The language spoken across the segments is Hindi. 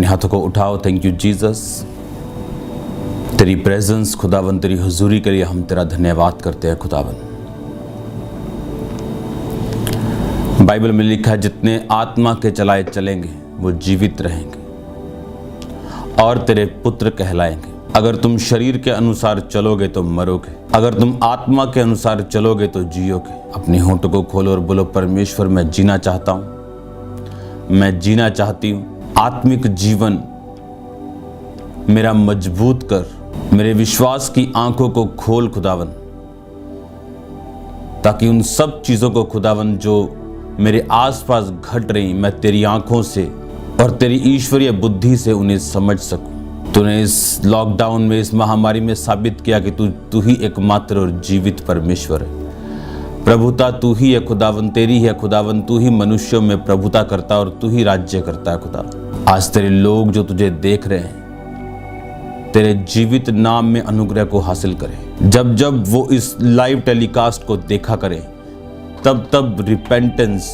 हाथों को उठाओ। थैंक यू जीसस, तेरी प्रेजेंस खुदावन, तेरी हुजूरी के लिए हम तेरा धन्यवाद करते हैं खुदावन। बाइबल में लिखा है जितने आत्मा के चलाए चलेंगे वो जीवित रहेंगे और तेरे पुत्र कहलाएंगे। अगर तुम शरीर के अनुसार चलोगे तो मरोगे, अगर तुम आत्मा के अनुसार चलोगे तो जियोगे। अपने होंठों को खोलो और बोलो, परमेश्वर मैं जीना चाहता हूं, मैं जीना चाहती हूं। आत्मिक जीवन मेरा मजबूत कर, मेरे विश्वास की आंखों को खोल खुदावन, ताकि उन सब चीजों को खुदावन जो मेरे आसपास घट रही, मैं तेरी आंखों से और तेरी ईश्वरीय बुद्धि से उन्हें समझ सकूं। तूने इस लॉकडाउन में, इस महामारी में साबित किया कि तू ही एकमात्र और जीवित परमेश्वर है। प्रभुता तू ही है खुदावन, तेरी है खुदावन। तू ही मनुष्यों में प्रभुता करता और तू ही राज्य करता है खुदावन। आज तेरे लोग जो तुझे देख रहे हैं, तेरे जीवित नाम में अनुग्रह को हासिल करें। जब जब वो इस लाइव टेलीकास्ट को देखा करें, तब तब रिपेंटेंस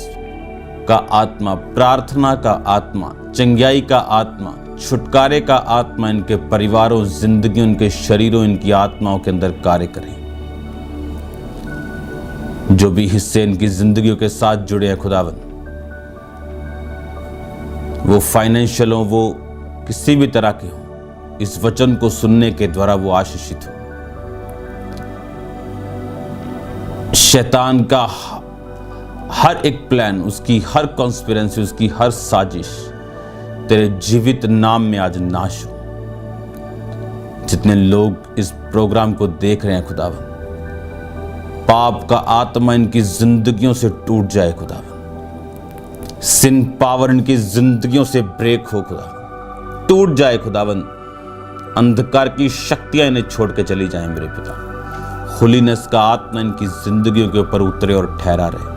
का आत्मा, प्रार्थना का आत्मा, चंगाई का आत्मा, छुटकारे का आत्मा इनके परिवारों, जिंदगियों, इनके शरीरों, इनकी आत्माओं के अंदर कार्य करें। जो भी हिस्से इनकी जिंदगियों के साथ जुड़े हैं खुदावन, वो फाइनेंशियल हो, वो किसी भी तरह के हो, इस वचन को सुनने के द्वारा वो आशीषित हो। शैतान का हर एक प्लान, उसकी हर कॉन्स्पिरेंसी, उसकी हर साजिश तेरे जीवित नाम में आज नाश हो। जितने लोग इस प्रोग्राम को देख रहे हैं खुदावन, पाप का आत्मा इनकी जिंदगियों से टूट जाए खुदावन। सिन पावर इनकी जिंदगियों से ब्रेक हो खुदावन, टूट जाए खुदावन। अंधकार की शक्तियां इन्हें छोड़ के चली जाएं मेरे पिता। होलीनेस का आत्मा इनकी जिंदगियों के ऊपर उतरे और ठहरा रहे।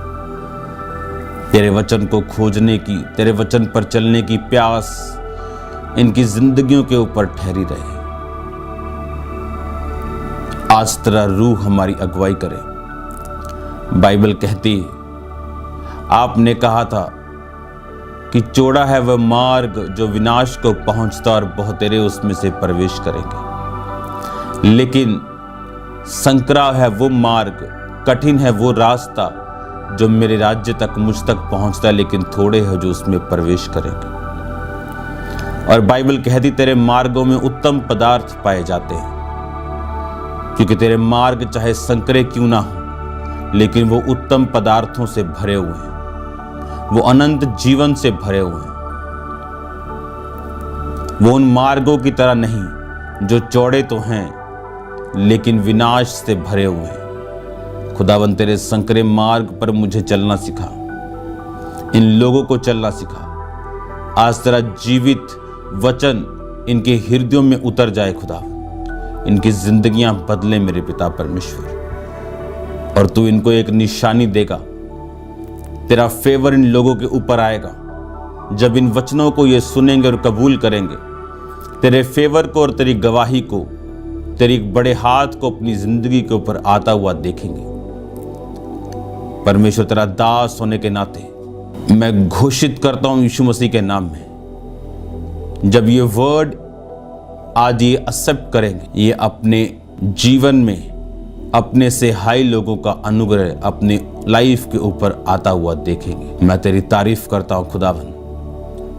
तेरे वचन को खोजने की, तेरे वचन पर चलने की प्यास इनकी जिंदगियों के ऊपर ठहरी रहे। आज तेरा रूह हमारी अगुवाई करे। बाइबल कहती है, आपने कहा था कि चौड़ा है वह मार्ग जो विनाश को पहुंचता और बहुतेरे उसमें से प्रवेश करेंगे, लेकिन संकरा है वो मार्ग, कठिन है वो रास्ता जो मेरे राज्य तक, मुझ तक पहुंचता है, लेकिन थोड़े हैं जो उसमें प्रवेश करेंगे। और बाइबल कहती तेरे मार्गों में उत्तम पदार्थ पाए जाते हैं, क्योंकि तेरे मार्ग चाहे संकरे क्यों ना हो, लेकिन वो उत्तम पदार्थों से भरे हुए हैं, वो अनंत जीवन से भरे हुए हैं। वो उन मार्गों की तरह नहीं जो चौड़े तो हैं लेकिन विनाश से भरे हुए हैं। खुदावन तेरे संकरे मार्ग पर मुझे चलना सिखा, इन लोगों को चलना सिखा। आज तेरा जीवित वचन इनके हृदयों में उतर जाए खुदा, इनकी जिंदगियां बदले मेरे पिता परमेश्वर। और तू इनको एक निशानी देगा, तेरा फेवर इन लोगों के ऊपर आएगा जब इन वचनों को ये सुनेंगे और कबूल करेंगे। तेरे फेवर को और तेरी गवाही को, तेरी बड़े हाथ को अपनी जिंदगी के ऊपर आता हुआ देखेंगे। परमेश्वर तेरा दास होने के नाते मैं घोषित करता हूं यीशु मसीह के नाम में, जब ये वर्ड आज ये एक्सेप्ट करेंगे, ये अपने जीवन में अपने से हाई लोगों का अनुग्रह अपने लाइफ के ऊपर आता हुआ देखेंगे। मैं तेरी तारीफ करता हूं खुदावन,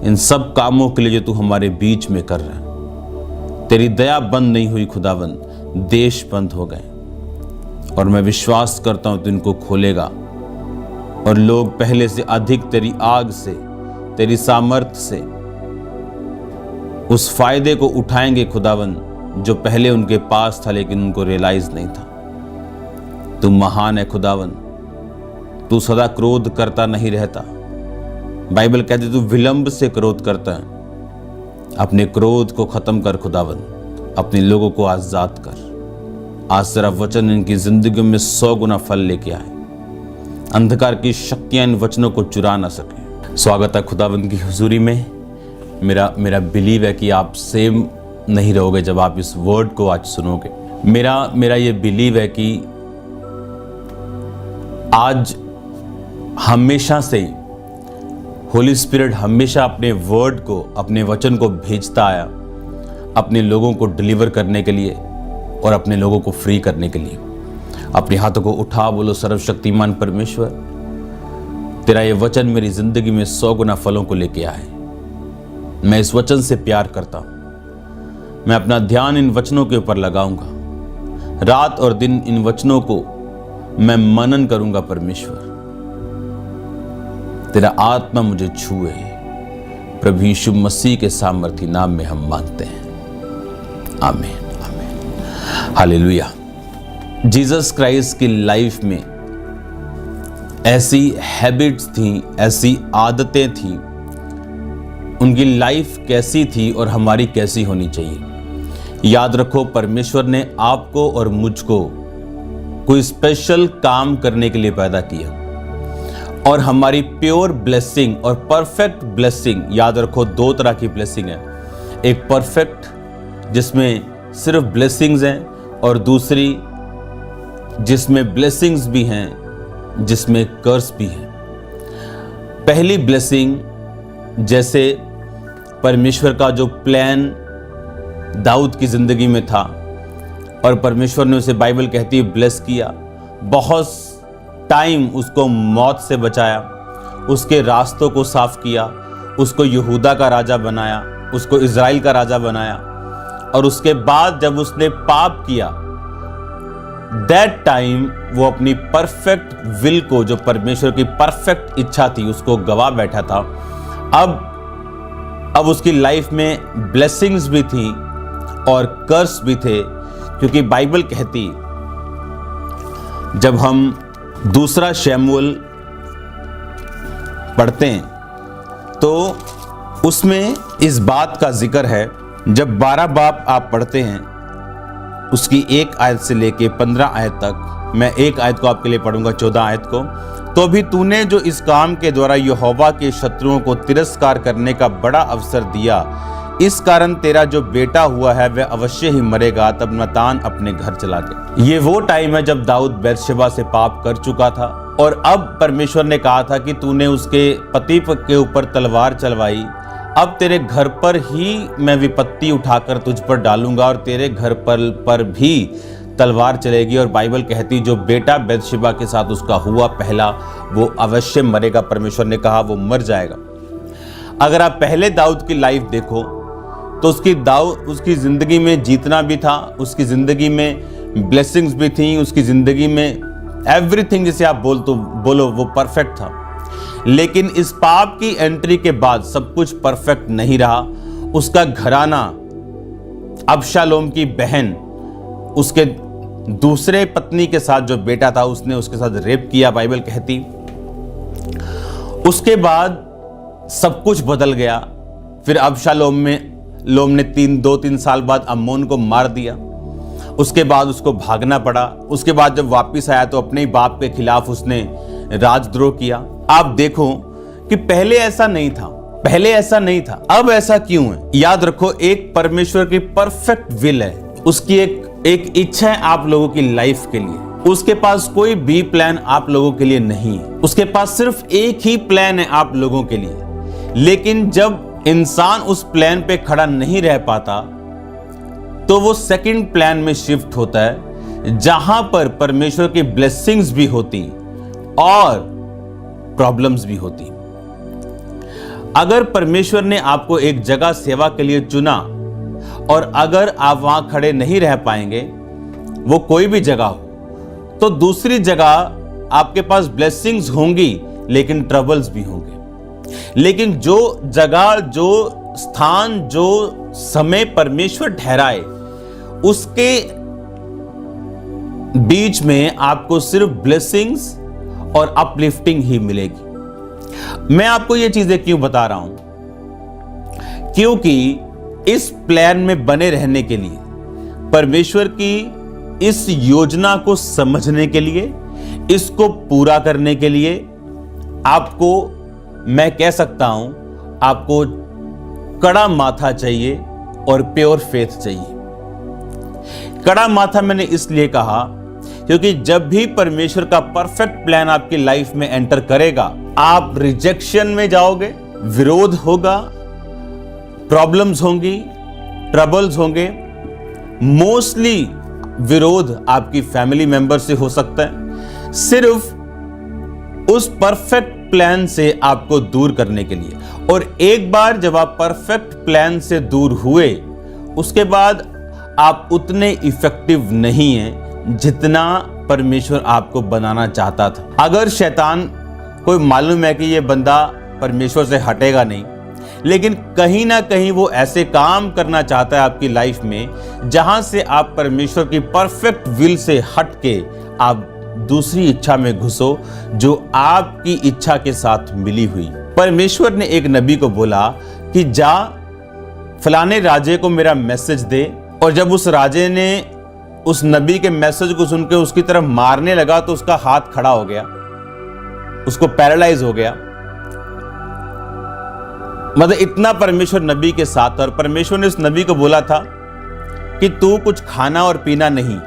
इन सब कामों के लिए जो तू हमारे बीच में कर रहा है। तेरी दया बंद नहीं हुई खुदावन, देश बंद हो गए, और मैं विश्वास करता हूं तू इनको खोलेगा और लोग पहले से अधिक तेरी आग से, तेरी सामर्थ्य से उस फायदे को उठाएंगे खुदावन जो पहले उनके पास था लेकिन उनको रियलाइज नहीं था। तू महान है खुदावन, तू सदा क्रोध करता नहीं रहता। बाइबल कहती तू विलंब से क्रोध करता है। अपने क्रोध को खत्म कर खुदावन, अपने लोगों को आजाद कर। आज तेरा वचन इनकी जिंदगी में 100 गुना फल लेके आए, अंधकार की शक्तियां इन वचनों को चुरा ना सके। स्वागत है खुदावंद की हुजूरी में। मेरा बिलीव है कि आप सेम नहीं रहोगे जब आप इस वर्ड को आज सुनोगे। मेरा ये बिलीव है कि आज हमेशा से होली स्पिरिट हमेशा अपने वर्ड को, अपने वचन को भेजता आया अपने लोगों को डिलीवर करने के लिए और अपने लोगों को फ्री करने के लिए। अपने हाथों को उठा बोलो, सर्वशक्तिमान परमेश्वर, तेरा ये वचन मेरी जिंदगी में 100 गुना फलों को लेके आए। मैं इस वचन से प्यार करता हूं। मैं अपना ध्यान इन वचनों के ऊपर लगाऊंगा। रात और दिन इन वचनों को मैं मनन करूंगा। परमेश्वर, तेरा आत्मा मुझे छुए। प्रभु यीशु मसीह के सामर्थी नाम में हम मांगते हैं, आमीन, आमीन, हालेलुया। जीसस क्राइस्ट की लाइफ में ऐसी हैबिट्स थी, ऐसी आदतें थी, उनकी लाइफ कैसी थी और हमारी कैसी होनी चाहिए। याद रखो, परमेश्वर ने आपको और मुझको कोई स्पेशल काम करने के लिए पैदा किया और हमारी प्योर ब्लेसिंग और परफेक्ट ब्लेसिंग, याद रखो 2 तरह की ब्लेसिंग है। एक परफेक्ट जिसमें सिर्फ ब्लेसिंग्स हैं और दूसरी जिसमें ब्लेसिंग्स भी हैं, जिसमें कर्स भी है। पहली ब्लेसिंग, जैसे परमेश्वर का जो प्लान दाऊद की जिंदगी में था और परमेश्वर ने उसे, बाइबल कहती है, ब्लेस किया। बहुत टाइम उसको मौत से बचाया, उसके रास्तों को साफ किया, उसको यहूदा का राजा बनाया, उसको इज़राइल का राजा बनाया। और उसके बाद जब उसने पाप किया, दैट टाइम वो अपनी परफेक्ट विल को, जो परमेश्वर की परफेक्ट इच्छा थी, उसको गवा बैठा था। अब उसकी लाइफ में ब्लेसिंग्स भी थी और कर्स भी थे, क्योंकि बाइबल कहती, जब हम 2 शमूएल पढ़ते हैं तो उसमें इस बात का जिक्र है। जब 12 बाब आप पढ़ते हैं, उसकी 1 आयत से लेके 15 आयत तक, मैं 1 आयत को आपके लिए पढ़ूंगा, 14 आयत को। तो भी तूने जो इस काम के द्वारा यहोवा के शत्रुओं को तिरस्कार करने का बड़ा अवसर दिया, इस कारण तेरा जो बेटा हुआ है वह अवश्य ही मरेगा। तब नातान अपने घर चला गया। ये वो टाइम है जब दाऊद बैतशेबा से पाप कर चुका था और अब परमेश्वर ने कहा था कि तूने उसके पति के ऊपर तलवार चलवाई, अब तेरे घर पर ही मैं विपत्ति उठाकर तुझ पर डालूंगा और तेरे घर पर भी तलवार चलेगी। और बाइबल कहती, जो बेटा बैतशेबा के साथ उसका हुआ पहला, वो अवश्य मरेगा। परमेश्वर ने कहा वो मर जाएगा। अगर आप पहले दाऊद की लाइफ देखो तो उसकी जिंदगी में जीतना भी था, उसकी जिंदगी में ब्लेसिंग्स भी थी, उसकी जिंदगी में एवरीथिंग जिसे आप बोलो वो परफेक्ट था। लेकिन इस पाप की एंट्री के बाद सब कुछ परफेक्ट नहीं रहा। उसका घराना, अबशालोम की बहन, उसके दूसरे पत्नी के साथ जो बेटा था, उसने उसके साथ रेप किया, बाइबल कहती। उसके बाद सब कुछ बदल गया। फिर अबशालोम ने 2-3 साल बाद अम्मोन को मार दिया। उसके बाद उसको भागना पड़ा। उसके बाद जब वापस आया तो अपने ही बाप के खिलाफ उसने राजद्रोह किया। आप देखो कि पहले ऐसा नहीं था, अब ऐसा क्यों है? याद रखो, एक परमेश्वर की परफेक्ट विल है, उसकी एक इच्छा है आप लोगों की लाइफ के लिए। उसके पास कोई बी प्लान आप लोगों के लिए नहीं है। उसके पास सिर्फ एक ही प्लान है आप लोगों के लिए। लेकिन जब इंसान उस प्लान पे खड़ा नहीं रह पाता तो वो सेकंड प्लान में शिफ्ट होता है, जहां पर परमेश्वर की ब्लेसिंग्स भी होती और प्रॉब्लम्स भी होती। अगर परमेश्वर ने आपको एक जगह सेवा के लिए चुना और अगर आप वहां खड़े नहीं रह पाएंगे, वो कोई भी जगह हो, तो दूसरी जगह आपके पास ब्लेसिंग्स होंगी लेकिन ट्रबल्स भी होंगे। लेकिन जो जगह, जो स्थान, जो समय परमेश्वर ठहराए, उसके बीच में आपको सिर्फ ब्लेसिंग्स और अपलिफ्टिंग ही मिलेगी। मैं आपको ये चीजें क्यों बता रहा हूं? क्योंकि इस प्लान में बने रहने के लिए, परमेश्वर की इस योजना को समझने के लिए, इसको पूरा करने के लिए, आपको, मैं कह सकता हूं, आपको कड़ा माथा चाहिए और प्योर फेथ चाहिए। कड़ा माथा मैंने इसलिए कहा क्योंकि जब भी परमेश्वर का परफेक्ट प्लान आपकी लाइफ में एंटर करेगा, आप रिजेक्शन में जाओगे, विरोध होगा, प्रॉब्लम्स होंगी, ट्रबल्स होंगे। मोस्टली विरोध आपकी फैमिली मेंबर से हो सकता है, सिर्फ उस परफेक्ट प्लान से आपको दूर करने के लिए। और एक बार जब आप परफेक्ट प्लान से दूर हुए, उसके बाद आप उतने इफेक्टिव नहीं हैं जितना परमेश्वर आपको बनाना चाहता था। अगर शैतान को मालूम है कि ये बंदा परमेश्वर से हटेगा नहीं, लेकिन कहीं ना कहीं वो ऐसे काम करना चाहता है आपकी लाइफ में जहां से आप परमेश्वर की परफेक्ट विल से हट के आप दूसरी इच्छा में घुसो जो आपकी इच्छा के साथ मिली हुई। परमेश्वर ने एक नबी को बोला कि जा फलाने राजे को मेरा मैसेज दे, और जब उस राजे ने उस नबी के मैसेज को सुन के उसकी तरफ मारने लगा तो उसका हाथ खड़ा हो गया, उसको पैरालाइज हो गया। मतलब इतना परमेश्वर नबी के साथ था। और परमेश्वर ने उस नबी को बोला था कि तू कुछ खाना और पीना नहीं,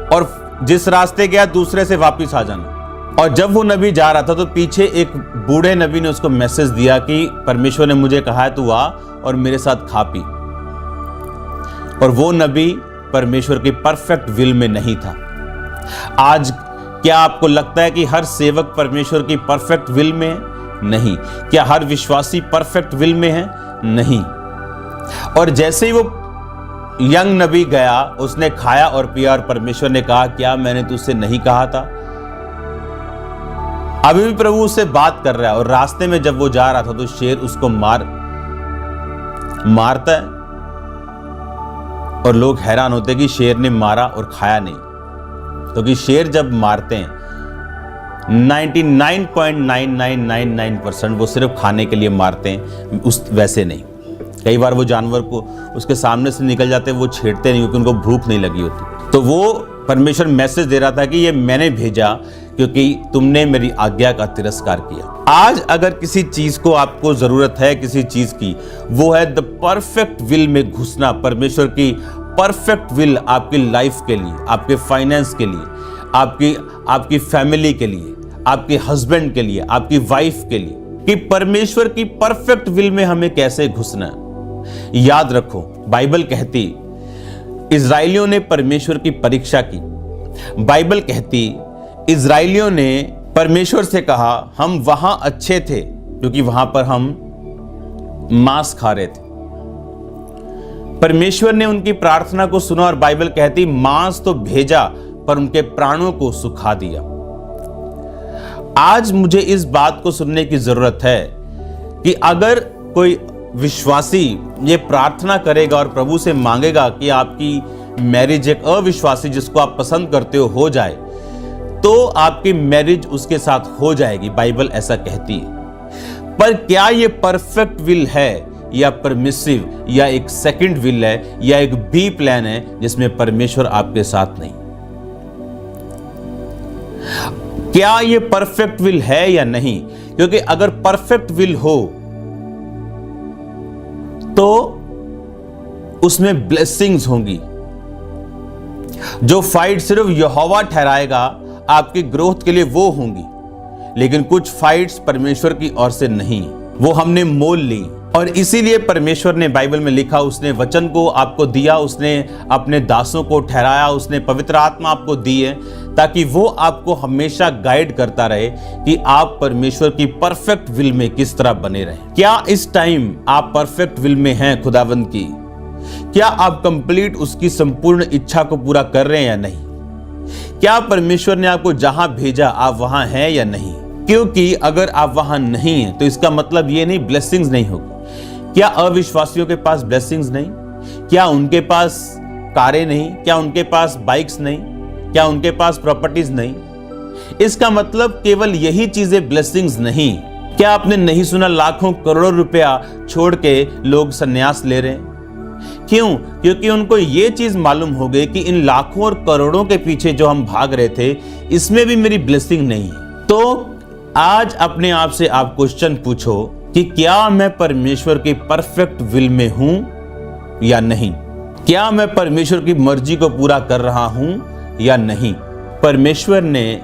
और जिस रास्ते गया दूसरे से वापस आ जाना। और जब वो नबी जा रहा था तो पीछे एक बूढ़े नबी ने उसको मैसेज दिया कि परमेश्वर ने मुझे कहा है तू आ और मेरे साथ खा पी। और वो नबी परमेश्वर की परफेक्ट विल में नहीं था। आज क्या आपको लगता है कि हर सेवक परमेश्वर की परफेक्ट विल में है? नहीं। क्या हर विश्वासी परफेक्ट विल में है? नहीं। और जैसे ही वो यंग नबी गया, उसने खाया और पिया, और परमेश्वर ने कहा क्या मैंने तुझसे नहीं कहा था? अभी भी प्रभु उससे बात कर रहा है। और रास्ते में जब वो जा रहा था तो शेर उसको मारता है, और लोग हैरान होते कि शेर ने मारा और खाया नहीं। क्योंकि शेर जब मारते हैं 99.9999% वो सिर्फ खाने के लिए मारते हैं, वैसे नहीं। कई बार वो जानवर को उसके सामने से निकल जाते हैं, वो छेड़ते नहीं क्योंकि उनको भूख नहीं लगी होती। तो वो परमेश्वर मैसेज दे रहा था कि ये मैंने भेजा क्योंकि तुमने मेरी आज्ञा का तिरस्कार किया। आज अगर किसी चीज को आपको जरूरत है, किसी चीज की, वो है द परफेक्ट विल में घुसना। परमेश्वर की परफेक्ट विल आपकी लाइफ के लिए, आपके फाइनेंस के लिए, आपकी फैमिली के लिए, आपके हस्बैंड के लिए, आपकी वाइफ के लिए, कि परमेश्वर की परफेक्ट विल में हमें कैसे घुसना है। याद रखो, बाइबल कहती इजराइलियों ने परमेश्वर की परीक्षा की। बाइबल कहती इजराइलियों ने परमेश्वर से कहा हम वहां अच्छे थे क्योंकि वहां पर हम मांस खा रहे थे। परमेश्वर ने उनकी प्रार्थना को सुना और बाइबल कहती मांस तो भेजा पर उनके प्राणों को सुखा दिया। आज मुझे इस बात को सुनने की जरूरत है कि अगर कोई विश्वासी ये प्रार्थना करेगा और प्रभु से मांगेगा कि आपकी मैरिज एक अविश्वासी जिसको आप पसंद करते हो जाए, तो आपकी मैरिज उसके साथ हो जाएगी। बाइबल ऐसा कहती है। पर क्या ये परफेक्ट विल है या परमिसिव, या एक सेकंड विल है, या एक बी प्लान है जिसमें परमेश्वर आपके साथ नहीं? क्या ये परफेक्ट विल है या नहीं? क्योंकि अगर परफेक्ट विल हो तो उसमें ब्लेसिंग्स होंगी। जो फाइट सिर्फ यहोवा ठहराएगा आपकी ग्रोथ के लिए वो होंगी, लेकिन कुछ फाइट्स परमेश्वर की ओर से नहीं, वो हमने मोल ली। और इसीलिए परमेश्वर ने बाइबल में लिखा, उसने वचन को आपको दिया, उसने अपने दासों को ठहराया, उसने पवित्र आत्मा आपको दी है ताकि वो आपको हमेशा गाइड करता रहे कि आप परमेश्वर की परफेक्ट विल में किस तरह बने रहें। क्या इस टाइम आप परफेक्ट विल में हैं खुदावंद की? क्या आप कंप्लीट उसकी संपूर्ण इच्छा को पूरा कर रहे हैं या नहीं? क्या परमेश्वर ने आपको जहां भेजा आप वहां हैं या नहीं? क्योंकि अगर आप वहां नहीं हैं तो इसका मतलब ये नहीं ब्लेसिंग्स नहीं होगी। क्या अविश्वासियों के पास ब्लेसिंग्स नहीं? क्या उनके पास कारें नहीं? क्या उनके पास बाइक्स नहीं? क्या उनके पास प्रॉपर्टीज नहीं? इसका मतलब केवल यही चीजें ब्लेसिंग्स नहीं। क्या आपने नहीं सुना लाखों करोड़ों रुपया छोड़ के लोग संन्यास ले रहे हैं? क्यों? क्योंकि उनको ये चीज मालूम हो गई कि इन लाखों और करोड़ों के पीछे जो हम भाग रहे थे इसमें भी मेरी ब्लेसिंग नहीं है। तो आज अपने आप से आप क्वेश्चन पूछो कि क्या मैं परमेश्वर की परफेक्ट विल में हूं या नहीं? क्या मैं परमेश्वर की मर्जी को पूरा कर रहा हूं या नहीं? परमेश्वर ने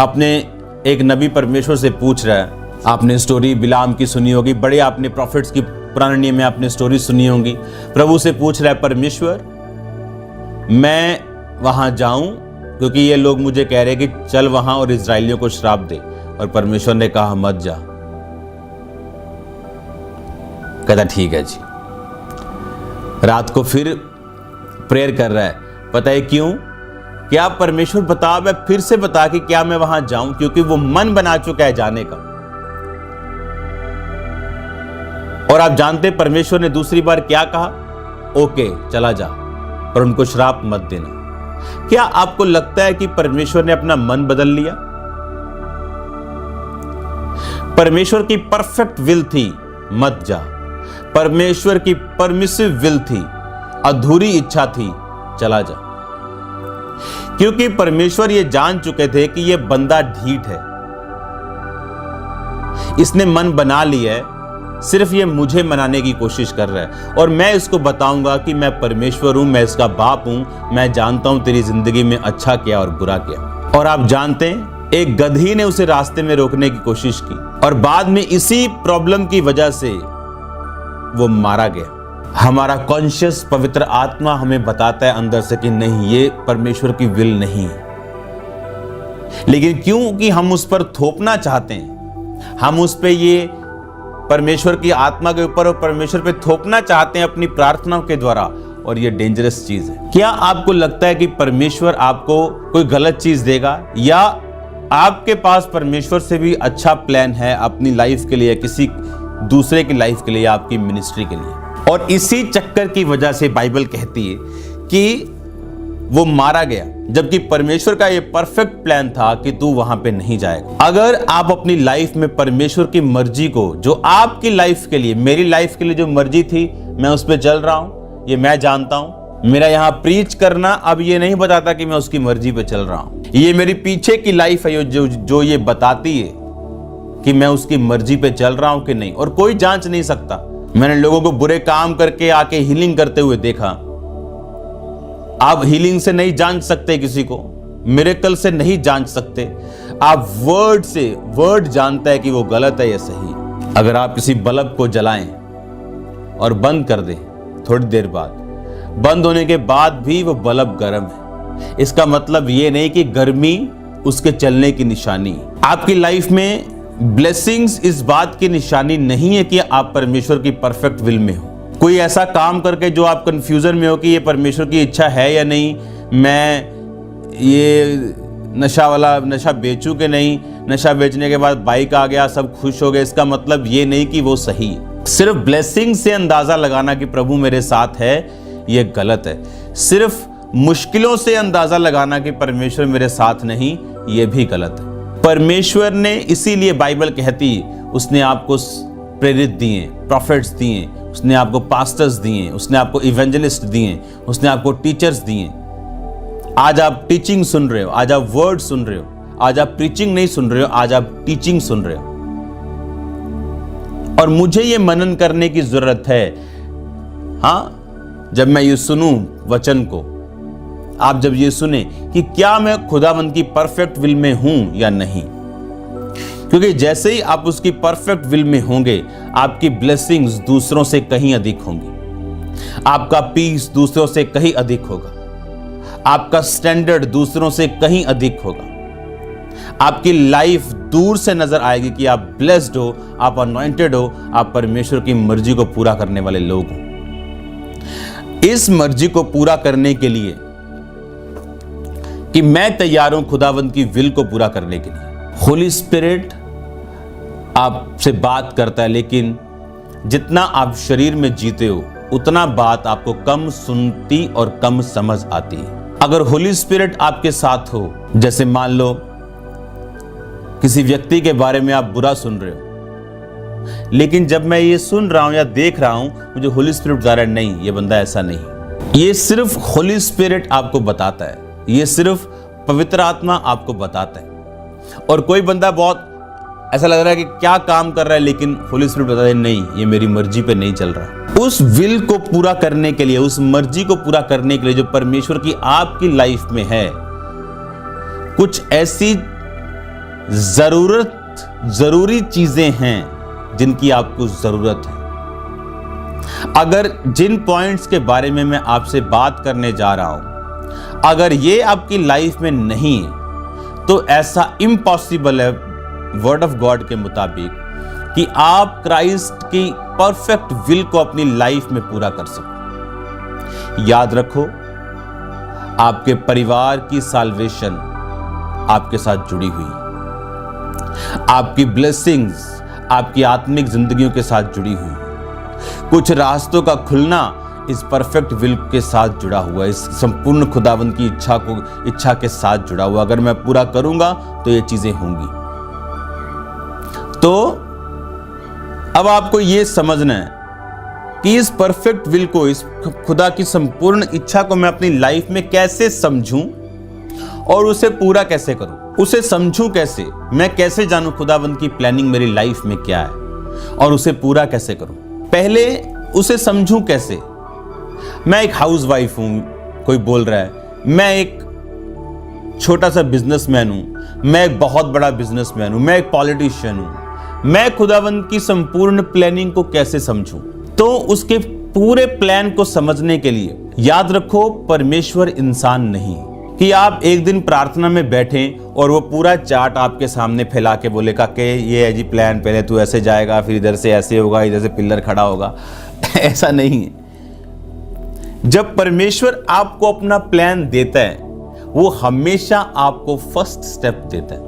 अपने एक नबी परमेश्वर से पूछ रहा है, आपने स्टोरी बिलाम की सुनी होगी, बड़े आपने प्रॉफिट्स की पुराने नियम में आपने स्टोरी सुनी होगी। प्रभु से पूछ रहा है, परमेश्वर मैं वहां जाऊं क्योंकि ये लोग मुझे कह रहे हैं कि चल वहां और इजराइलियों को श्राप दे, और परमेश्वर ने कहा मत जा। कहता ठीक है जी। रात को फिर प्रेयर कर रहा है, पता है क्यों? क्या परमेश्वर बता, मैं फिर से बता कि क्या मैं वहां जाऊं, क्योंकि वो मन बना चुका है जाने का। और आप जानते परमेश्वर ने दूसरी बार क्या कहा? ओके चला जा, पर उनको श्राप मत देना। क्या आपको लगता है कि परमेश्वर ने अपना मन बदल लिया? परमेश्वर की परफेक्ट विल थी मत जा, परमेश्वर की परमिसिव विल थी, अधूरी इच्छा थी चला जा। क्योंकि परमेश्वर ये जान चुके थे कि ये बंदा ढीठ है, इसने मन बना लिया है, सिर्फ ये मुझे मनाने की कोशिश कर रहा है, और मैं इसको बताऊंगा कि मैं परमेश्वर हूं, मैं इसका बाप हूं, मैं जानता हूं तेरी जिंदगी में अच्छा क्या और बुरा क्या। और आप जानते हैं, एक गधी ने उसे रास्ते में रोकने की कोशिश की और बाद में इसी प्रॉब्लम की वजह से वो मारा गया। हमारा कॉन्शियस पवित्र आत्मा हमें बताता है अंदर से कि नहीं, ये परमेश्वर की विल नहीं है, लेकिन क्योंकि हम उस पर थोपना चाहते हैं, हम उस पे ये परमेश्वर की आत्मा के ऊपर और परमेश्वर पे थोपना चाहते हैं अपनी प्रार्थनाओं के द्वारा, और ये डेंजरस चीज है। क्या आपको लगता है कि परमेश्वर आपको कोई गलत चीज देगा, या आपके पास परमेश्वर से भी अच्छा प्लान है अपनी लाइफ के लिए, किसी दूसरे की लाइफ के लिए, आपकी मिनिस्ट्री के लिए? और इसी चक्कर की वजह से बाइबल कहती है कि वो मारा गया, जबकि परमेश्वर का ये परफेक्ट प्लान था कि तू वहां पे नहीं जाएगा। अगर आप अपनी लाइफ में परमेश्वर की मर्जी को, जो आपकी लाइफ के लिए, मेरी लाइफ के लिए जो मर्जी थी, मैं उस पर चल रहा हूं, ये मैं जानता हूं। मेरा यहां प्रीच करना अब ये नहीं बताता कि मैं उसकी मर्जी पे चल रहा हूं, ये मेरी पीछे की लाइफ है जो ये बताती है कि मैं उसकी मर्जी पे चल रहा हूं कि नहीं। और कोई जांच नहीं सकता। मैंने लोगों को बुरे काम करके आके हीलिंग करते हुए देखा। आप हीलिंग से नहीं जांच सकते किसी को, मिरेकल से नहीं जांच सकते, आप वर्ड से, वर्ड जानता है कि वो गलत है या सही। अगर आप किसी बल्ब को जलाएं और बंद कर दें, थोड़ी देर बाद बंद होने के बाद भी वो बल्ब गर्म है, इसका मतलब ये नहीं कि गर्मी उसके चलने की निशानी है। आपकी लाइफ में ब्लेसिंग्स इस बात की निशानी नहीं है कि आप परमेश्वर की परफेक्ट विल में हो। कोई ऐसा काम करके जो आप कंफ्यूजन में हो कि ये परमेश्वर की इच्छा है या नहीं, मैं ये नशा बेचूं कि नहीं, नशा बेचने के बाद बाइक आ गया, सब खुश हो गए, इसका मतलब ये नहीं कि वो सही है। सिर्फ ब्लेसिंग से अंदाजा लगाना कि प्रभु मेरे साथ है, ये गलत है। सिर्फ मुश्किलों से अंदाजा लगाना कि परमेश्वर मेरे साथ नहीं, ये भी गलत है। परमेश्वर ने, इसीलिए बाइबल कहती है, उसने आपको प्रेरित दिए, प्रॉफिट्स दिए, उसने आपको पास्टर्स दिए, उसने आपको इवेंजलिस्ट दिए, उसने आपको टीचर्स दिए। आज आप टीचिंग सुन रहे हो, आज आप वर्ड सुन रहे हो, आज आप प्रीचिंग नहीं सुन रहे हो, आज आप टीचिंग सुन रहे हो। और मुझे ये मनन करने की जरूरत है, हाँ, जब मैं ये सुनूं वचन को, आप जब ये सुने कि क्या मैं खुदावंद की परफेक्ट विल में हूं या नहीं। क्योंकि जैसे ही आप उसकी परफेक्ट विल में होंगे, आपकी ब्लेसिंग्स दूसरों से कहीं अधिक होंगी, आपका पीस दूसरों से कहीं अधिक होगा, आपका स्टैंडर्ड दूसरों से कहीं अधिक होगा, आपकी लाइफ दूर से नजर आएगी कि आप ब्लेस्ड हो, आप अनॉइंटेड हो, आप परमेश्वर की मर्जी को पूरा करने वाले लोग हो। इस मर्जी को पूरा करने के लिए कि मैं तैयार हूं खुदावंद की विल को पूरा करने के लिए। होली स्पिरिट आपसे बात करता है, लेकिन जितना आप शरीर में जीते हो उतना बात आपको कम सुनती और कम समझ आती है। अगर होली स्पिरिट आपके साथ हो, जैसे मान लो किसी व्यक्ति के बारे में आप बुरा सुन रहे हो, लेकिन जब मैं ये सुन रहा हूं या देख रहा हूं, मुझे होली स्पिरिट बता रहा है नहीं, ये बंदा ऐसा नहीं। ये सिर्फ होली स्पिरिट आपको बताता है, ये सिर्फ पवित्र आत्मा आपको बताता है। और कोई बंदा बहुत ऐसा लग रहा है कि क्या काम कर रहा है, लेकिन होली स्पिरिट बताता है नहीं, ये मेरी मर्जी पे नहीं चल रहा। उस विल को पूरा करने के लिए, उस मर्जी को पूरा करने के लिए जो परमेश्वर की आपकी लाइफ में है, कुछ ऐसी जरूरत जरूरी चीजें हैं जिनकी आपको जरूरत है। अगर जिन पॉइंट्स के बारे में मैं आपसे बात करने जा रहा हूं, अगर ये आपकी लाइफ में नहीं है तो ऐसा इम्पॉसिबल है वर्ड ऑफ गॉड के मुताबिक कि आप क्राइस्ट की परफेक्ट विल को अपनी लाइफ में पूरा कर सको। याद रखो, आपके परिवार की साल्वेशन आपके साथ जुड़ी हुई, आपकी ब्लेसिंग्स आपकी आत्मिक जिंदगियों के साथ जुड़ी हुई, कुछ रास्तों का खुलना इस परफेक्ट विल के साथ जुड़ा हुआ है, इस संपूर्ण खुदावंद की इच्छा के साथ जुड़ा हुआ। अगर मैं पूरा करूंगा तो ये चीजें होंगी। तो अब आपको ये समझना है कि इस परफेक्ट विल को, इस खुदा की संपूर्ण इच्छा को मैं अपनी लाइफ में कैसे समझूं और उसे पूरा कैसे करूं। उसे समझूं कैसे, मैं कैसे जानूं खुदावंद की प्लानिंग मेरी लाइफ में क्या है और उसे पूरा कैसे करूं। पहले उसे समझूं कैसे। मैं एक हाउसवाइफ हूं, कोई बोल रहा है मैं एक छोटा सा बिजनेसमैन हूं, मैं एक बहुत बड़ा बिजनेसमैन हूं, मैं एक पॉलिटिशियन हूं। मैं खुदावंद की संपूर्ण प्लानिंग को कैसे समझूं? तो उसके पूरे प्लान को समझने के लिए याद रखो, परमेश्वर इंसान नहीं कि आप एक दिन प्रार्थना में बैठें और वो पूरा चार्ट आपके सामने फैला के बोलेगा कि ये है जी प्लान, पहले तू ऐसे जाएगा, फिर इधर से ऐसे होगा, इधर से पिलर खड़ा होगा। ऐसा नहीं है। जब परमेश्वर आपको अपना प्लान देता है, वो हमेशा आपको फर्स्ट स्टेप देता है,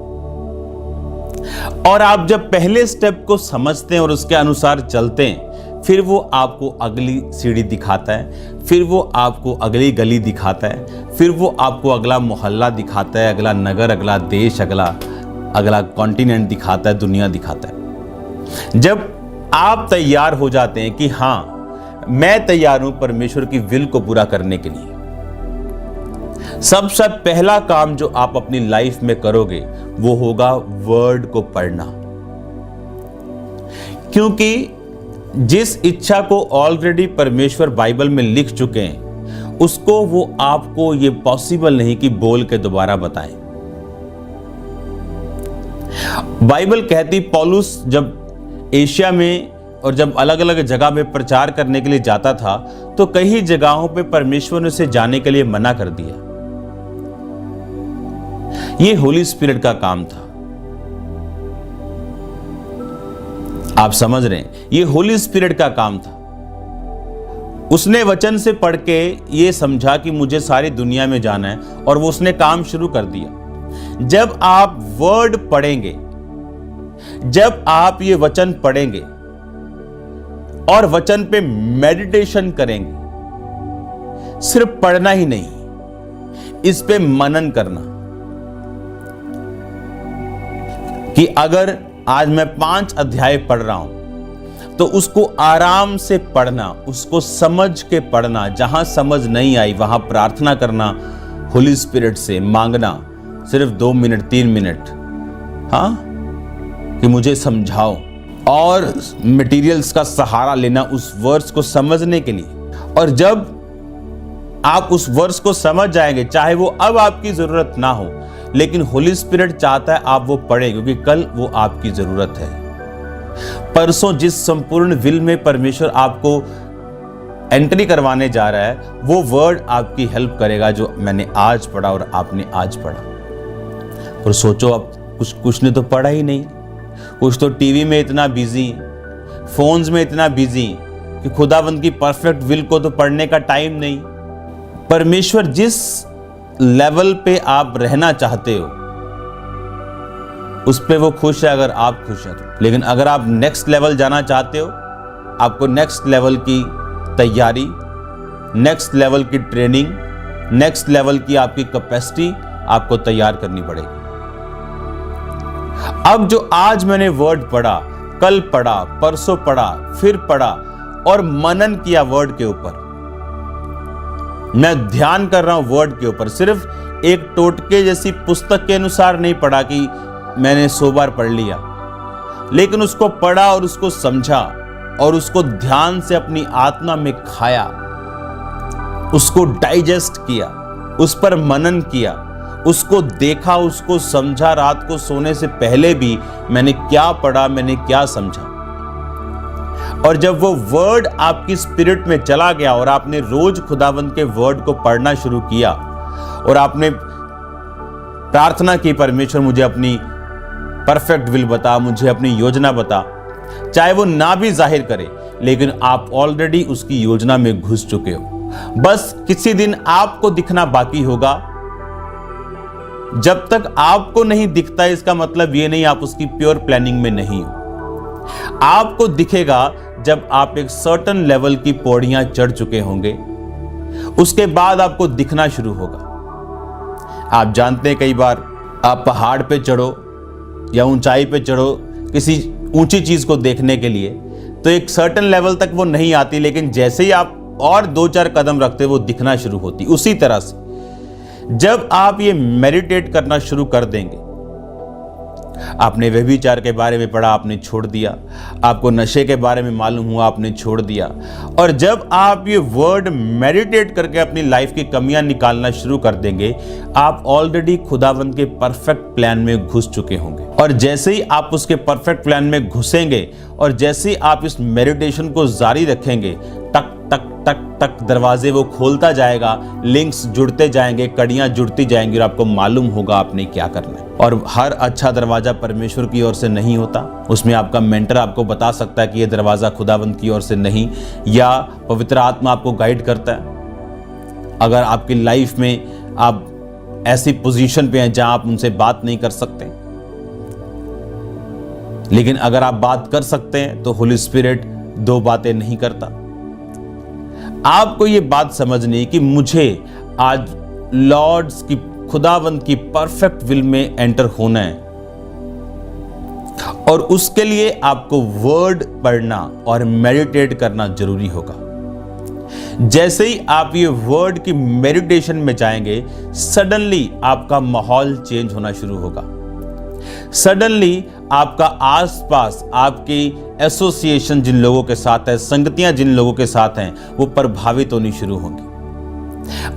और आप जब पहले स्टेप को समझते हैं और उसके अनुसार चलते हैं, फिर वो आपको अगली सीढ़ी दिखाता है, फिर वो आपको अगली गली दिखाता है, फिर वो आपको अगला मोहल्ला दिखाता है, अगला नगर, अगला देश, अगला कॉन्टिनेंट दिखाता है, दुनिया दिखाता है। जब आप तैयार हो जाते हैं कि हाँ मैं तैयार हूं परमेश्वर की विल को पूरा करने के लिए, सबसे पहला काम जो आप अपनी लाइफ में करोगे वो होगा वर्ड को पढ़ना। क्योंकि जिस इच्छा को ऑलरेडी परमेश्वर बाइबल में लिख चुके हैं, उसको वो आपको ये पॉसिबल नहीं कि बोल के दोबारा बताएं। बाइबल कहती, पौलुस जब एशिया में और जब अलग अलग जगह में प्रचार करने के लिए जाता था तो कई जगहों पे परमेश्वर ने उसे जाने के लिए मना कर दिया। ये होली स्पिरिट का काम था। आप समझ रहे हैं, ये होली स्पिरिट का काम था। उसने वचन से पढ़ के ये समझा कि मुझे सारी दुनिया में जाना है, और वो उसने काम शुरू कर दिया। जब आप वर्ड पढ़ेंगे, जब आप ये वचन पढ़ेंगे और वचन पे मेडिटेशन करेंगे, सिर्फ पढ़ना ही नहीं, इस पे मनन करना कि अगर आज मैं 5 अध्याय पढ़ रहा हूं तो उसको आराम से पढ़ना, उसको समझ के पढ़ना। जहां समझ नहीं आई वहां प्रार्थना करना, होली स्पिरिट से मांगना, सिर्फ 2 मिनट 3 मिनट, हाँ, कि मुझे समझाओ, और मटेरियल्स का सहारा लेना उस वर्स को समझने के लिए। और जब आप उस वर्स को समझ जाएंगे, चाहे वो अब आपकी जरूरत ना हो, लेकिन होली स्पिरिट चाहता है आप वो पढ़ें, क्योंकि कल वो आपकी जरूरत है। परसों जिस संपूर्ण विल में परमेश्वर आपको एंट्री करवाने जा रहा है, वो वर्ड आपकी हेल्प करेगा जो मैंने आज पढ़ा और आपने आज पढ़ा। और सोचो, अब कुछ ने तो पढ़ा ही नहीं, कुछ तो टीवी में इतना बिजी, फोन्स में इतना बिजी कि खुदावंद की परफेक्ट विल को तो पढ़ने का टाइम नहीं। परमेश्वर जिस लेवल पे आप रहना चाहते हो उस पे वो खुश है अगर आप खुश हैं तो। लेकिन अगर आप नेक्स्ट लेवल जाना चाहते हो, आपको नेक्स्ट लेवल की तैयारी, नेक्स्ट लेवल की ट्रेनिंग, नेक्स्ट लेवल की आपकी कैपेसिटी आपको तैयार करनी पड़ेगी। अब जो आज मैंने वर्ड पढ़ा, कल पढ़ा, परसों पढ़ा, फिर पढ़ा और मनन किया वर्ड के ऊपर, मैं ध्यान कर रहा हूं वर्ड के ऊपर। सिर्फ एक टोटके जैसी पुस्तक के अनुसार नहीं पढ़ा कि मैंने 100 बार पढ़ लिया, लेकिन उसको पढ़ा और उसको समझा और उसको ध्यान से अपनी आत्मा में खाया, उसको डाइजेस्ट किया, उस पर मनन किया, उसको देखा, उसको समझा। रात को सोने से पहले भी मैंने क्या पढ़ा, मैंने क्या समझा। और जब वो वर्ड आपकी स्पिरिट में चला गया और आपने रोज खुदावंद के वर्ड को पढ़ना शुरू किया और आपने प्रार्थना की, परमेश्वर मुझे अपनी परफेक्ट विल बता, मुझे अपनी योजना बता, चाहे वो ना भी जाहिर करे, लेकिन आप ऑलरेडी उसकी योजना में घुस चुके हो। बस किसी दिन आपको दिखना बाकी होगा। जब तक आपको नहीं दिखता, इसका मतलब ये नहीं आप उसकी प्योर प्लानिंग में नहीं हो। आपको दिखेगा जब आप एक सर्टेन लेवल की पौड़ियां चढ़ चुके होंगे, उसके बाद आपको दिखना शुरू होगा। आप जानते हैं, कई बार आप पहाड़ पे चढ़ो या ऊंचाई पे चढ़ो किसी ऊंची चीज को देखने के लिए, तो एक सर्टेन लेवल तक वो नहीं आती, लेकिन जैसे ही आप और 2-4 कदम रखते वो दिखना शुरू होती। उसी तरह से जब आप ये मेडिटेट करना शुरू कर देंगे, आपने व्यभिचार के बारे में पढ़ा, आपने छोड़ दिया, आपको नशे के बारे में मालूम हुआ, आपने छोड़ दिया, और जब आप ये वर्ड मेडिटेट करके अपनी लाइफ की कमियां निकालना शुरू कर देंगे, आप ऑलरेडी खुदावंद के परफेक्ट प्लान में घुस चुके होंगे। और जैसे ही आप उसके परफेक्ट प्लान में घुसेंगे और जैसे ही आप इस मेडिटेशन को जारी रखेंगे, टक टक टक टक दरवाजे वो खोलता जाएगा, लिंक्स जुड़ते जाएंगे, कड़ियां जुड़ती जाएंगी, और आपको मालूम होगा आपने क्या करना है। और हर अच्छा दरवाजा परमेश्वर की ओर से नहीं होता, उसमें आपका मेंटर आपको बता सकता है कि यह दरवाजा खुदावंद की ओर से नहीं, या पवित्र आत्मा आपको गाइड करता है। अगर आपकी लाइफ में आप ऐसी पोजीशन पे हैं जहां आप उनसे बात नहीं कर सकते, लेकिन अगर आप बात कर सकते हैं तो होली स्पिरिट दो बातें नहीं करता। आपको ये बात समझनी है कि मुझे आज लॉर्ड्स की, खुदावंद की परफेक्ट विल में एंटर होना है, और उसके लिए आपको वर्ड पढ़ना और मेडिटेट करना जरूरी होगा। जैसे ही आप ये वर्ड की मेडिटेशन में जाएंगे, सडनली आपका माहौल चेंज होना शुरू होगा। सडनली आपका आसपास, आपकी एसोसिएशन जिन लोगों के साथ है, संगतियां जिन लोगों के साथ हैं, वो प्रभावित होनी शुरू होंगी।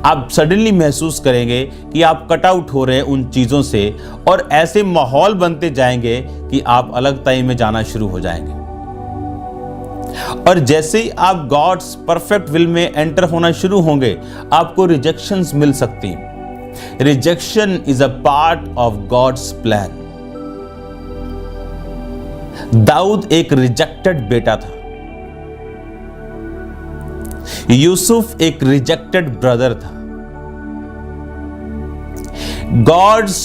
आप सडनली महसूस करेंगे कि आप कट आउट हो रहे हैं उन चीजों से, और ऐसे माहौल बनते जाएंगे कि आप अलगताई में जाना शुरू हो जाएंगे। और जैसे ही आप गॉड्स परफेक्ट विल में एंटर होना शुरू होंगे, आपको रिजेक्शंस मिल सकती हैं। Rejection is a part of God's plan. दाऊद एक रिजेक्टेड बेटा था, यूसुफ एक रिजेक्टेड ब्रदर था। गॉड्स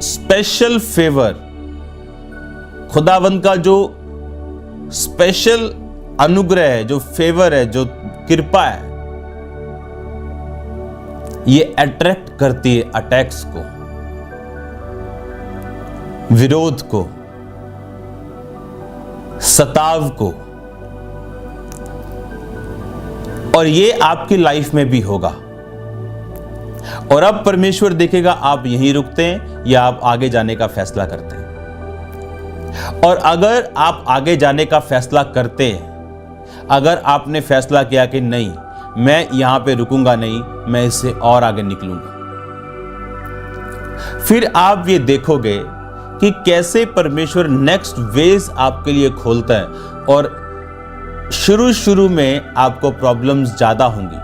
स्पेशल फेवर, खुदावंद का जो स्पेशल अनुग्रह है, जो फेवर है, जो कृपा है, ये अट्रैक्ट करती है अटैक्स को, विरोध को, सताव को। और ये आपकी लाइफ में भी होगा। और अब परमेश्वर देखेगा आप यहीं रुकते हैं या आप आगे जाने का फैसला करते हैं। और अगर आप आगे जाने का फैसला करते हैं, अगर आपने फैसला किया कि नहीं, मैं यहां पे रुकूंगा नहीं, मैं इससे और आगे निकलूंगा, फिर आप ये देखोगे कि कैसे परमेश्वर नेक्स्ट वेज आपके लिए खोलता है। और शुरू में आपको प्रॉब्लम्स ज्यादा होंगी,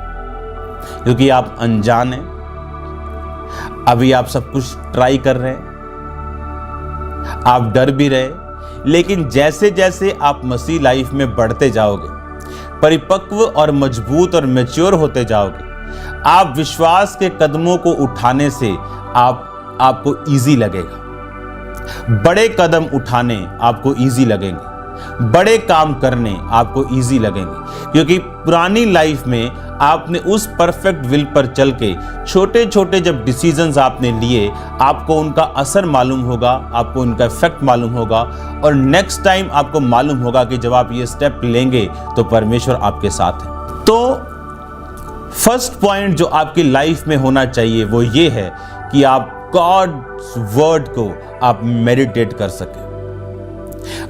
क्योंकि आप अनजान हैं, अभी आप सब कुछ ट्राई कर रहे हैं, आप डर भी रहे, लेकिन जैसे जैसे आप मसीह लाइफ में बढ़ते जाओगे, परिपक्व और मजबूत और मैच्योर होते जाओगे, आप विश्वास के कदमों को उठाने से आपको इजी लगेगा। बड़े कदम उठाने आपको इजी लगेंगे, बड़े काम करने आपको इजी लगेंगे, क्योंकि पुरानी लाइफ में आपने उस परफेक्ट विल पर चल के छोटे छोटे जब डिसीजंस आपने लिए, आपको उनका असर मालूम होगा, आपको उनका इफेक्ट मालूम होगा, और नेक्स्ट टाइम आपको मालूम होगा कि जब आप ये स्टेप लेंगे तो परमेश्वर आपके साथ है। तो फर्स्ट पॉइंट जो आपकी लाइफ में होना चाहिए वो ये है कि आप गॉड्स वर्ड को आप मेडिटेट कर सकें।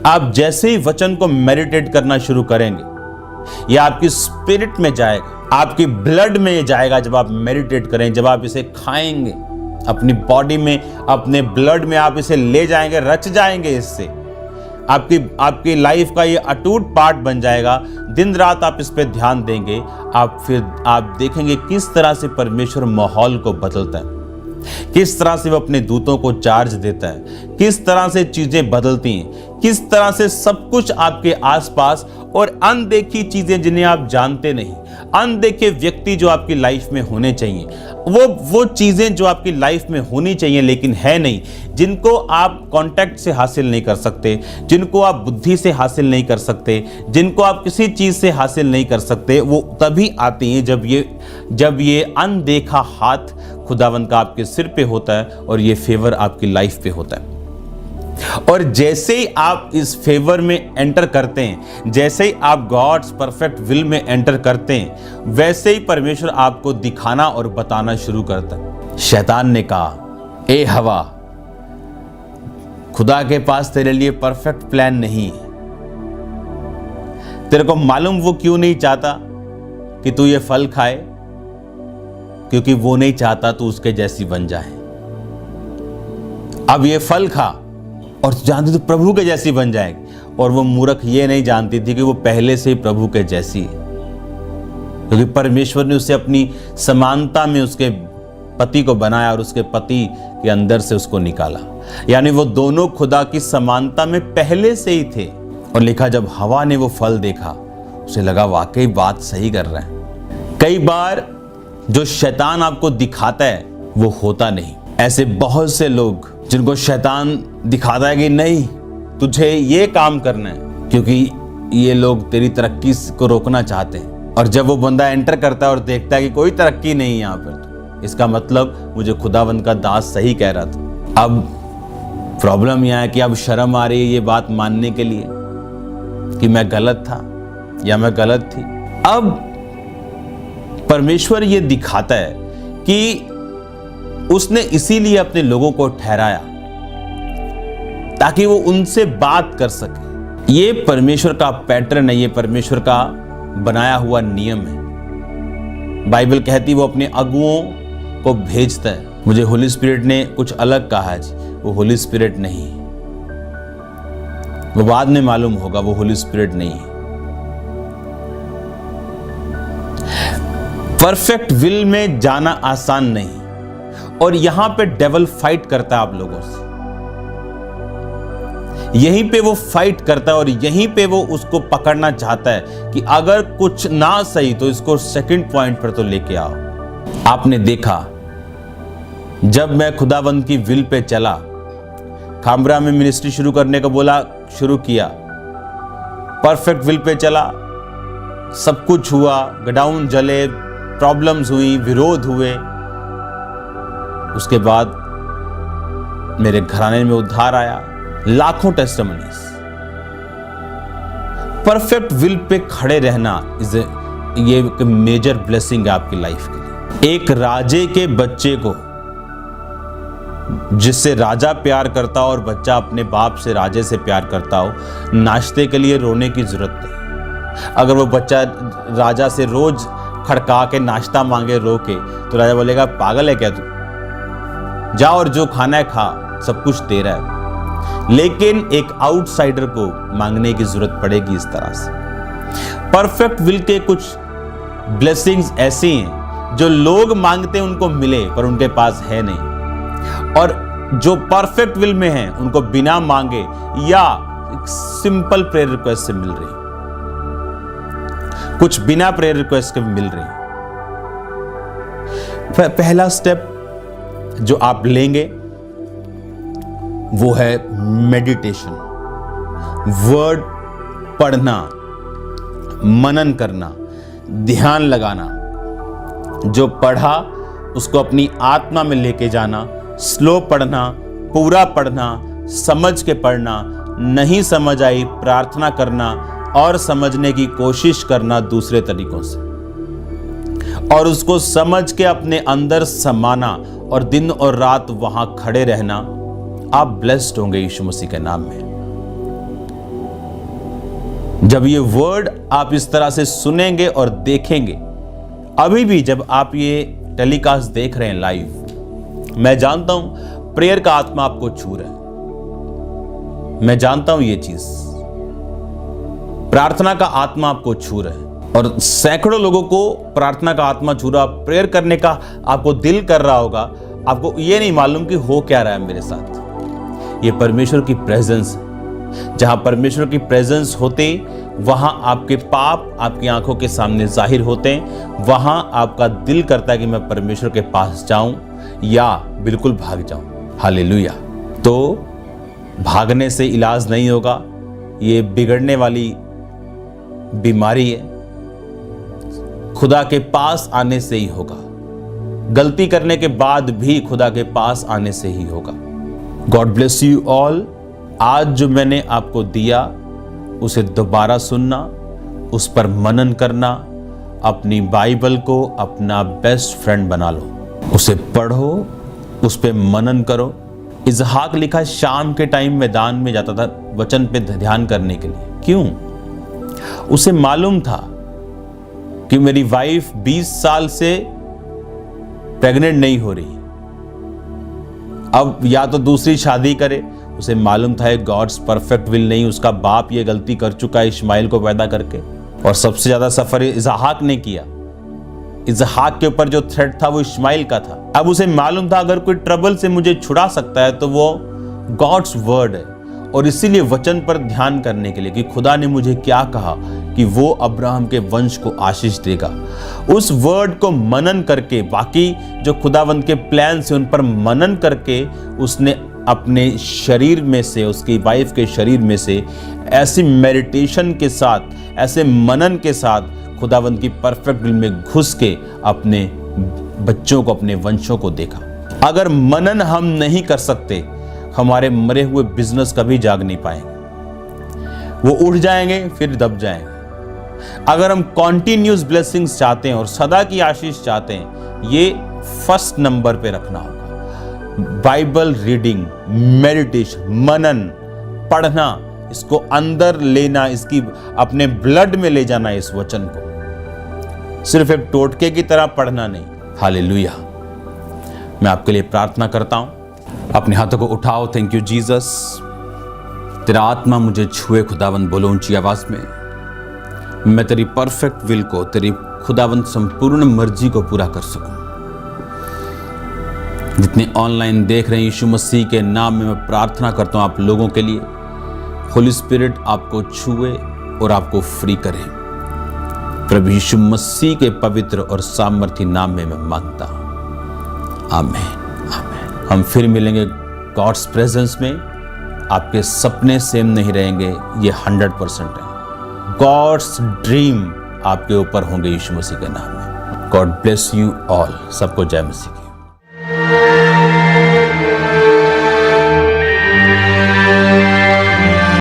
आप जैसे ही वचन को मेडिटेट करना शुरू करेंगे, यह आपकी स्पिरिट में जाएगा, आपकी ब्लड में जाएगा। जब आप मेडिटेट करें, जब आप इसे खाएंगे, अपनी बॉडी में, अपने ब्लड में आप इसे ले जाएंगे, रच जाएंगे। इससे आपकी लाइफ का ये अटूट पार्ट बन जाएगा। दिन रात आप इस पे ध्यान देंगे, आप देखेंगे किस तरह से परमेश्वर माहौल को बदलता है, किस तरह से वो अपने दूतों को चार्ज देता है, किस तरह से चीजें बदलती हैं, किस तरह से सब कुछ आपके आसपास, और अनदेखी चीजें जिन्हें आप जानते नहीं, अनदेखे व्यक्ति जो आपकी लाइफ में होने चाहिए, वो चीजें जो आपकी लाइफ में होनी चाहिए लेकिन है नहीं, जिनको आप कांटेक्ट से हासिल नहीं कर सकते, जिनको आप बुद्धि से हासिल नहीं कर सकते, जिनको आप किसी चीज से हासिल नहीं कर सकते, वो तभी आती हैं जब ये अनदेखा हाथ खुदावंद का आपके सिर पे होता है और ये फेवर आपकी लाइफ पे होता है। और जैसे ही आप इस फेवर में एंटर करते हैं, जैसे ही आप गॉड्स परफेक्ट विल में एंटर करते हैं, वैसे ही परमेश्वर आपको दिखाना और बताना शुरू करता है। शैतान ने कहा, ए हवा, खुदा के पास तेरे लिए परफेक्ट प्लान नहीं है। तेरे को मालूम वो क्यों नहीं चाहता कि तू ये फल खाए? क्योंकि वो नहीं चाहता तू उसके जैसी बन जाए। अब ये फल खा और जानती तो प्रभु के जैसी बन जाएगी। और वो मूर्ख ये नहीं जानती थी कि वो पहले से ही प्रभु के जैसी है, क्योंकि परमेश्वर ने उसे अपनी समानता में उसके पति को बनाया और उसके पति के अंदर से उसको निकाला। यानी वो दोनों खुदा की समानता में पहले से ही थे। और लिखा, जब हवा ने वो फल देखा, उसे लगा वाकई बात सही कर रहा है। कई बार जो शैतान आपको दिखाता है वो होता नहीं। ऐसे बहुत से लोग जिनको शैतान दिखाता है कि नहीं तुझे ये काम करना है, क्योंकि ये लोग तेरी तरक्की को रोकना चाहते हैं। और जब वो बंदा एंटर करता है और देखता है कि कोई तरक्की नहीं यहाँ पर, तो इसका मतलब मुझे खुदावंद का दास सही कह रहा था। अब प्रॉब्लम यह है कि अब शर्म आ रही है ये बात मानने के लिए कि मैं गलत था या मैं गलत थी। अब परमेश्वर ये दिखाता है कि उसने इसीलिए अपने लोगों को ठहराया ताकि वो उनसे बात कर सके। ये परमेश्वर का पैटर्न है, ये परमेश्वर का बनाया हुआ नियम है। बाइबल कहती वो अपने अगुओं को भेजता है। मुझे होली स्पिरिट ने कुछ अलग कहा है जी, वो होली स्पिरिट नहीं, वो बाद में मालूम होगा, वो होली स्पिरिट नहीं है। परफेक्ट विल में जाना आसान नहीं, और यहां पे डेविल फाइट करता है आप लोगों से। यहीं पे वो फाइट करता है और यहीं पे वो उसको पकड़ना चाहता है कि अगर कुछ ना सही तो इसको सेकंड पॉइंट पर तो लेके आओ। आपने देखा, जब मैं खुदावंद की विल पे चला, खामरा में मिनिस्ट्री शुरू करने को बोला, शुरू किया, परफेक्ट विल पे चला, सब कुछ हुआ, गोडाउन जले, प्रॉब्लम्स हुई, विरोध हुए। उसके बाद मेरे घराने में उद्धार आया, लाखों टेस्टिमनीज। परफेक्ट विल पे खड़े रहना ये एक मेजर ब्लेसिंग है आपकी लाइफ के लिए। एक राजे के बच्चे को, जिससे राजा प्यार करता हो और बच्चा अपने बाप से, राजे से प्यार करता हो, नाश्ते के लिए रोने की जरूरत नहीं। अगर वो बच्चा राजा से रोज खड़का के नाश्ता मांगे रो के, तो राजा बोलेगा पागल है क्या तू, जा और जो खाना है खा, सब कुछ तेरा है। लेकिन एक आउटसाइडर को मांगने की जरूरत पड़ेगी इस तरह से। परफेक्ट विल के कुछ ब्लेसिंग्स ऐसी हैं जो लोग मांगते हैं उनको मिले पर उनके पास है नहीं, और जो परफेक्ट विल में है उनको बिना मांगे या सिंपल प्रेयर रिक्वेस्ट से मिल रही, कुछ बिना प्रेयर रिक्वेस्ट के मिल रही। पहला स्टेप जो आप लेंगे वो है मेडिटेशन, वर्ड पढ़ना, मनन करना, ध्यान लगाना। जो पढ़ा उसको अपनी आत्मा में लेके जाना, स्लो पढ़ना, पूरा पढ़ना, समझ के पढ़ना, नहीं समझ आई प्रार्थना करना और समझने की कोशिश करना दूसरे तरीकों से, और उसको समझ के अपने अंदर समाना और दिन और रात वहां खड़े रहना। आप ब्लेस्ड होंगे यीशु मसीह के नाम में। जब ये वर्ड आप इस तरह से सुनेंगे और देखेंगे, अभी भी जब आप ये टेलीकास्ट देख रहे हैं लाइव, मैं जानता हूं प्रेयर का आत्मा आपको छू रहा है, मैं जानता हूं ये चीज, प्रार्थना का आत्मा आपको छू रहा है। और सैकड़ों लोगों को प्रार्थना का आत्मा छू रहा, प्रेयर करने का आपको दिल कर रहा होगा, आपको ये नहीं मालूम कि हो क्या रहा है मेरे साथ। ये परमेश्वर की प्रेजेंस है। जहां परमेश्वर की प्रेजेंस होते वहां आपके पाप आपकी आंखों के सामने जाहिर होते हैं। वहां आपका दिल करता है कि मैं परमेश्वर के पास जाऊं या बिल्कुल भाग जाऊं। हालेलुया। तो भागने से इलाज नहीं होगा, ये बिगड़ने वाली बीमारी है। खुदा के पास आने से ही होगा, गलती करने के बाद भी खुदा के पास आने से ही होगा। God bless you all. आज जो मैंने आपको दिया उसे दोबारा सुनना, उस पर मनन करना, अपनी बाइबल को अपना बेस्ट फ्रेंड बना लो, उसे पढ़ो, उस पर मनन करो। इसहाक लिखा शाम के टाइम मैदान में जाता था वचन पे ध्यान करने के लिए। क्यों? उसे मालूम था कि मेरी वाइफ 20 साल से प्रेग्नेंट नहीं हो रही, अब या तो दूसरी शादी करे। उसे मालूम था गॉड्स परफेक्ट विल नहीं, उसका बाप ये गलती कर चुका है इश्माइल को पैदा करके। और सबसे ज्यादा सफर इसहाक ने किया। इसहाक के ऊपर जो थ्रेट था वो इश्माइल का था। अब उसे मालूम था अगर कोई ट्रबल से मुझे छुड़ा सकता है तो वो गॉड्स वर्ड है। और इसीलिए वचन पर ध्यान करने के लिए कि खुदा ने मुझे क्या कहा कि वो अब्राहम के वंश को आशीष देगा, उस वर्ड को मनन करके, बाकी जो खुदावंद के प्लान से उन पर मनन करके उसने अपने शरीर में से, उसकी वाइफ के शरीर में से ऐसी मेडिटेशन के साथ, ऐसे मनन के साथ खुदावंद की परफेक्ट विल में घुस के अपने बच्चों को, अपने वंशों को देखा। अगर मनन हम नहीं कर सकते, हमारे मरे हुए बिजनेस कभी जाग नहीं पाएंगे, वो उठ जाएंगे फिर दब जाएंगे। अगर हम कॉन्टिन्यूस ब्लेसिंग्स चाहते हैं और सदा की आशीष चाहते हैं, ये फर्स्ट नंबर पे रखना होगा। बाइबल रीडिंग, मेडिटेशन, मनन, पढ़ना, इसको अंदर लेना, इसकी अपने ब्लड में ले जाना, इस वचन को सिर्फ एक टोटके की तरह पढ़ना नहीं। हालेलुया। मैं आपके लिए प्रार्थना करता हूं, अपने हाथों को उठाओ। थैंक यू जीसस, तेरा आत्मा मुझे छुए खुदावंद, बोलो ऊंची आवाज में, मैं तेरी परफेक्ट विल को, तेरी खुदावंद संपूर्ण मर्जी को पूरा कर सकूं। जितने ऑनलाइन देख रहे हैं, यीशु मसीह के नाम में मैं प्रार्थना करता हूं आप लोगों के लिए, होली स्पिरिट आपको छुए और आपको फ्री करे। प्रभु यीशु मसीह के पवित्र और सामर्थी नाम में मैं मांगता हूं, आमीन। हम फिर मिलेंगे गॉड्स प्रेजेंस में। आपके सपने सेम नहीं रहेंगे, ये 100% है। गॉड्स ड्रीम आपके ऊपर होंगे यीशु मसीह के नाम में। God bless you all. सबको जय मसीह।